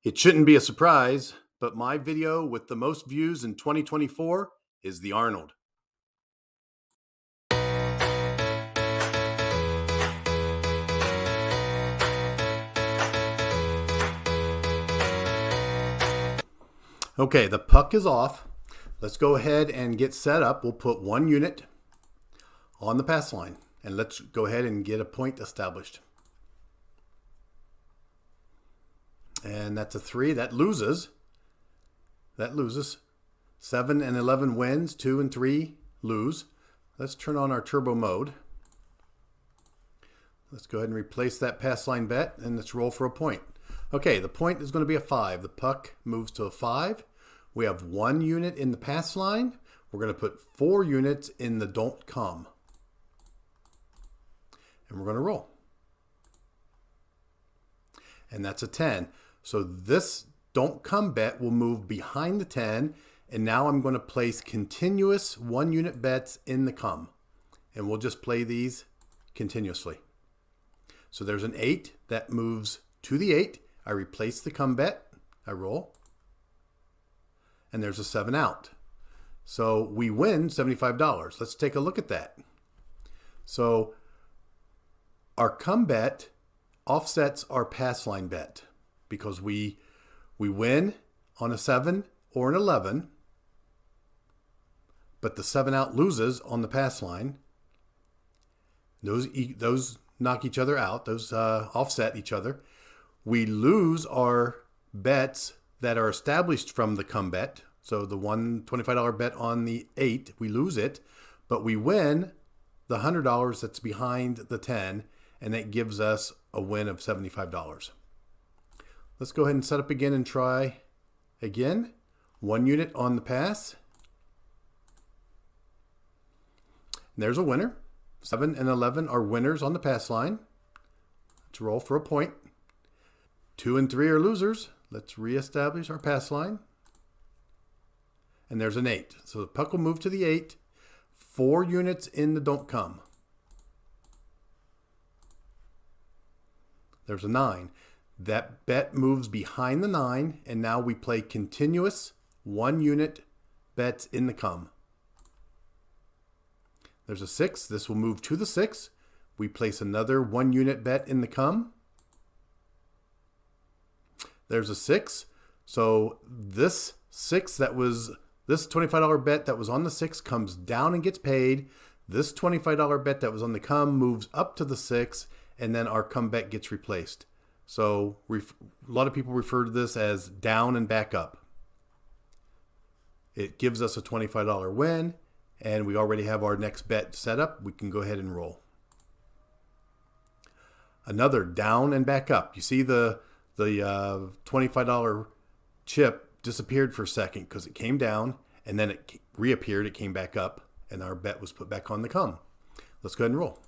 It shouldn't be a surprise, but my video with the most views in 2024 is the Arnold. Okay, the puck is off. Let's go ahead and get set up. We'll put 1 unit on the pass line, and let's go ahead and get a point established. And that's a 3. That loses. 7 and 11 wins. 2 and 3 lose. Let's turn on our turbo mode. Let's go ahead and replace that pass line bet, and let's roll for a point. Okay, the point is going to be a 5. The puck moves to a 5. We have 1 unit in the pass line. We're going to put 4 units in the don't come. And we're going to roll. And that's a 10. So this don't come bet will move behind the 10. And now I'm going to place continuous 1 unit bets in the come. And we'll just play these continuously. So there's an 8 that moves to the 8. I replace the come bet. I roll. And there's a 7 out. So we win $75. Let's take a look at that. So our come bet offsets our pass line bet because we win on a 7 or an 11, but the 7 out loses on the pass line. Those knock each other out. Those offset each other. We lose our bets that are established from the come bet. So the $125 bet on the 8, we lose it, but we win the $100 that's behind the 10, and that gives us a win of $75. Let's go ahead and set up again and try again. 1 unit on the pass. And there's a winner. 7 and 11 are winners on the pass line. Let's roll for a point. 2 and 3 are losers. Let's reestablish our pass line. And there's an 8. So the puck will move to the 8. 4 units in the don't come. There's a 9. That bet moves behind the 9. And now we play continuous 1 unit bets in the come. There's a 6. This will move to the 6. We place another 1 unit bet in the come. There's a 6. So this 6 this $25 bet that was on the 6 comes down and gets paid. This $25 bet that was on the come moves up to the 6, and then our come bet gets replaced. So a lot of people refer to this as down and back up. It gives us a $25 win, and we already have our next bet set up. We can go ahead and roll. Another down and back up. You see the $25 chip disappeared for a second because it came down and then it reappeared. It came back up and our bet was put back on the come. Let's go ahead and roll.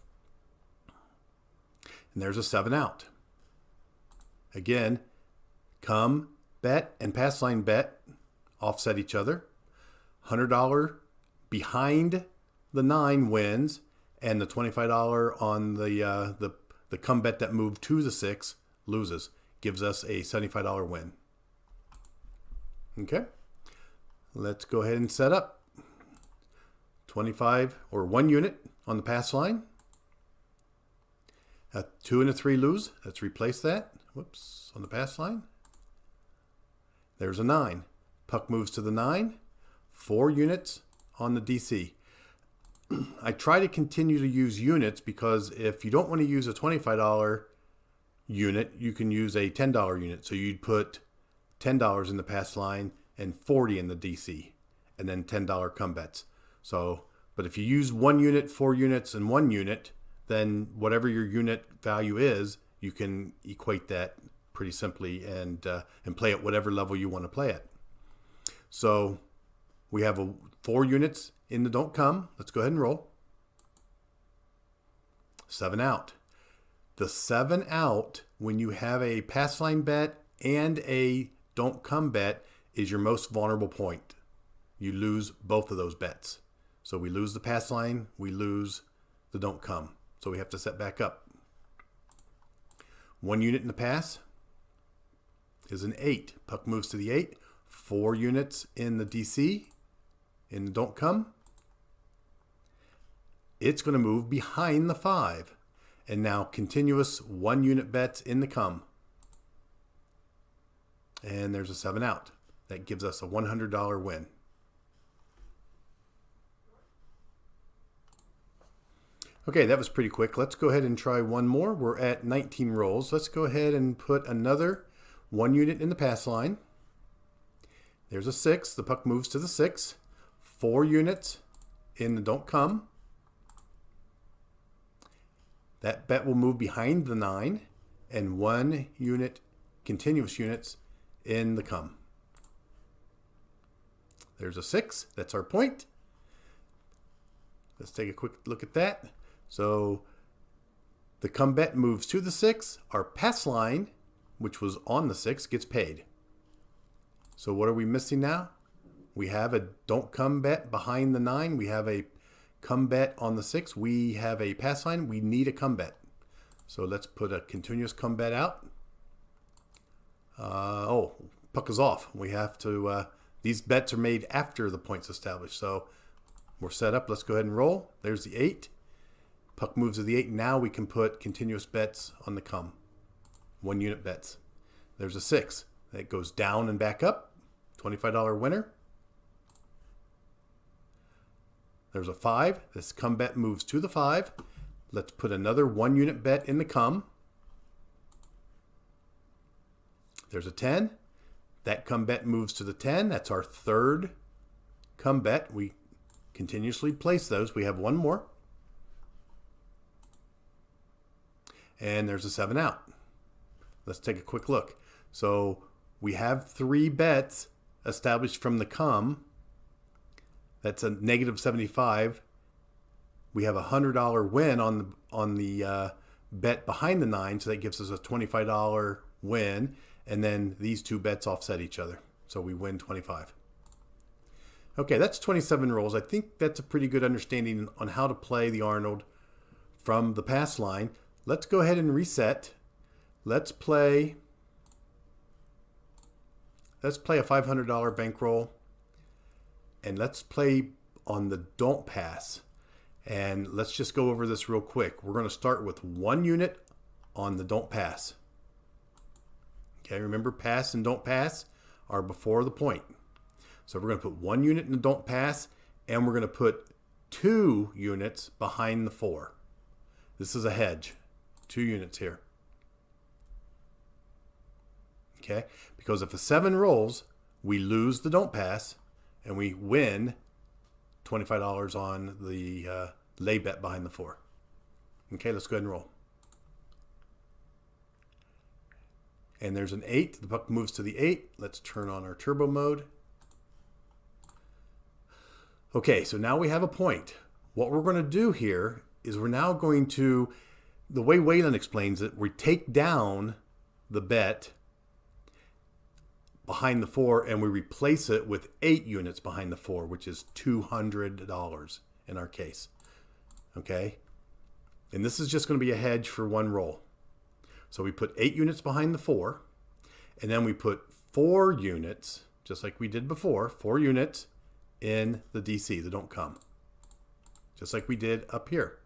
And there's a 7 out. Again, come bet and pass line bet offset each other. $100 behind the 9 wins, and the $25 on the come bet that moved to the 6 loses. Gives us a $75 win. Okay, let's go ahead and set up 25 or 1 unit on the pass line. 2 and a 3 lose. Let's replace that. Whoops, on the pass line. There's a 9. Puck moves to the 9. 4 units on the DC. I try to continue to use units because if you don't want to use a $25 unit, you can use a $10 unit. So you'd put $10 in the pass line and 40 in the DC, and then $10 come bets. So, but if you use 1 unit, 4 units, and 1 unit, then whatever your unit value is, you can equate that pretty simply and play at whatever level you want to play at. So we have 4 units in the don't come. Let's go ahead and roll. 7 out. The 7 out, when you have a pass line bet and a don't come bet, is your most vulnerable point. You lose both of those bets. So we lose the pass line, we lose the don't come. So we have to set back up. 1 unit in the pass. is an 8. Puck moves to the 8. 4 units in the DC, in the don't come. It's going to move behind the 5. And now continuous 1 unit bets in the come. And there's a 7 out. That gives us a $100 win. Okay, that was pretty quick. Let's go ahead and try one more. We're at 19 rolls. Let's go ahead and put another 1 unit in the pass line. There's a 6. The puck moves to the 6. 4 units in the don't come. That bet will move behind the 9, and 1 unit, continuous units in the come. There's a 6. That's our point. Let's take a quick look at that. So the come bet moves to the 6. Our pass line, which was on the 6, gets paid. So what are we missing now? We have a don't come bet behind the 9. We have a come bet on the 6. We have a pass line. We need a come bet. So let's put a continuous come bet out. Puck is off. We have to, these bets are made after the point's established. So we're set up. Let's go ahead and roll. There's the 8. Puck moves to the 8. Now we can put continuous bets on the come. 1 unit bets. There's a 6. That goes down and back up. $25 winner. There's a 5. This come bet moves to the 5. Let's put another 1 unit bet in the come. There's a 10. That come bet moves to the 10. That's our third come bet. We continuously place those. We have one more. And there's a 7 out. Let's take a quick look. So we have 3 bets established from the come. That's a negative 75. We have a $100 win on the bet behind the 9, so that gives us a $25 win. And then these 2 bets offset each other, so we win 25. Okay, that's 27 rolls. I think that's a pretty good understanding on how to play the Arnold from the pass line. Let's go ahead and reset. Let's play a $500 bankroll. And let's play on the don't pass. And let's just go over this real quick. We're going to start with 1 unit on the don't pass. Okay, remember pass and don't pass are before the point. So we're going to put 1 unit in the don't pass, and we're going to put 2 units behind the 4. This is a hedge. 2 units here. Okay, because if a 7 rolls, we lose the don't pass, and we win $25 on the lay bet behind the 4. Okay, let's go ahead and roll. And there's an 8. The puck moves to the 8. Let's turn on our turbo mode. Okay, so now we have a point. What we're going to do here is we're now going to, the way Waylon explains it, we take down the bet behind the 4 and we replace it with 8 units behind the 4, which is $200 in our case. Okay, and this is just going to be a hedge for 1 roll. So we put 8 units behind the 4, and then we put 4 units, just like we did before, 4 units in the DC, the don't come. Just like we did up here.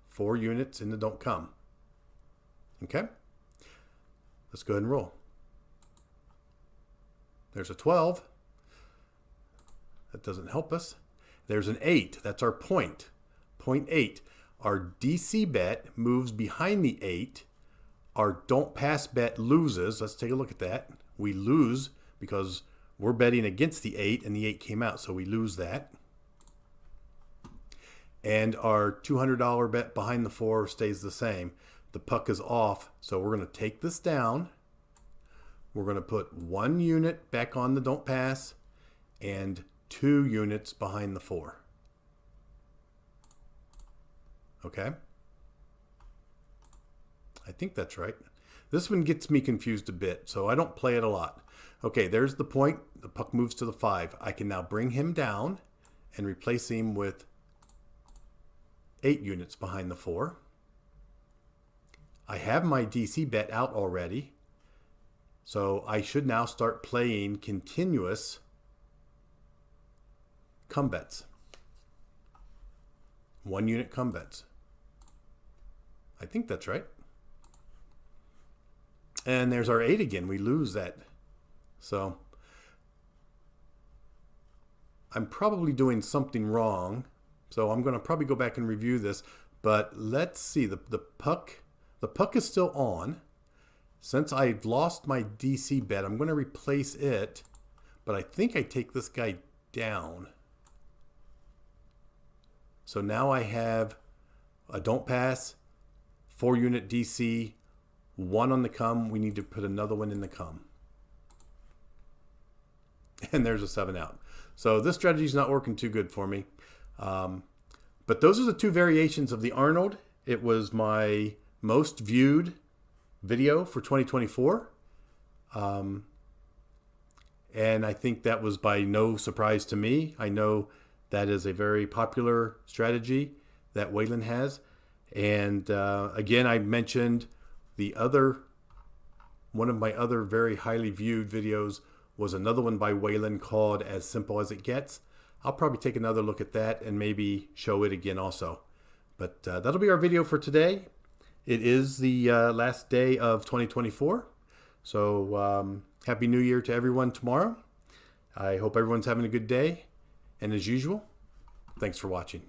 4 units in the don't come. Okay? Let's go ahead and roll. There's a 12. That doesn't help us. There's an 8. That's our point. Point 8. Our DC bet moves behind the 8. Our don't pass bet loses. Let's take a look at that. We lose because we're betting against the 8 and the 8 came out, so we lose that. And our $200 bet behind the 4 stays the same. The puck is off, so we're going to take this down. We're going to put 1 unit back on the don't pass and 2 units behind the 4. Okay? I think that's right. This one gets me confused a bit, so I don't play it a lot. Okay, there's the point. The puck moves to the 5. I can now bring him down and replace him with 8 units behind the 4. I have my DC bet out already. So I should now start playing continuous come bets. 1 unit come bets. I think that's right. And there's our 8 again. We lose that. So I'm probably doing something wrong. So I'm going to probably go back and review this. But let's see. The puck is still on. Since I've lost my DC bet, I'm going to replace it. But I think I take this guy down. So now I have a don't pass, 4 unit DC, 1 on the come. We need to put another one in the come. And there's a 7 out. So this strategy is not working too good for me. But those are the 2 variations of the Arnold. It was my most viewed video for 2024. And I think that was by no surprise to me. I know that is a very popular strategy that Waylon has. And again, I mentioned one of my other very highly viewed videos was another one by Waylon called As Simple as It Gets. I'll probably take another look at that and maybe show it again also. But that'll be our video for today. It is the last day of 2024. So Happy New Year to everyone tomorrow. I hope everyone's having a good day. And as usual, thanks for watching.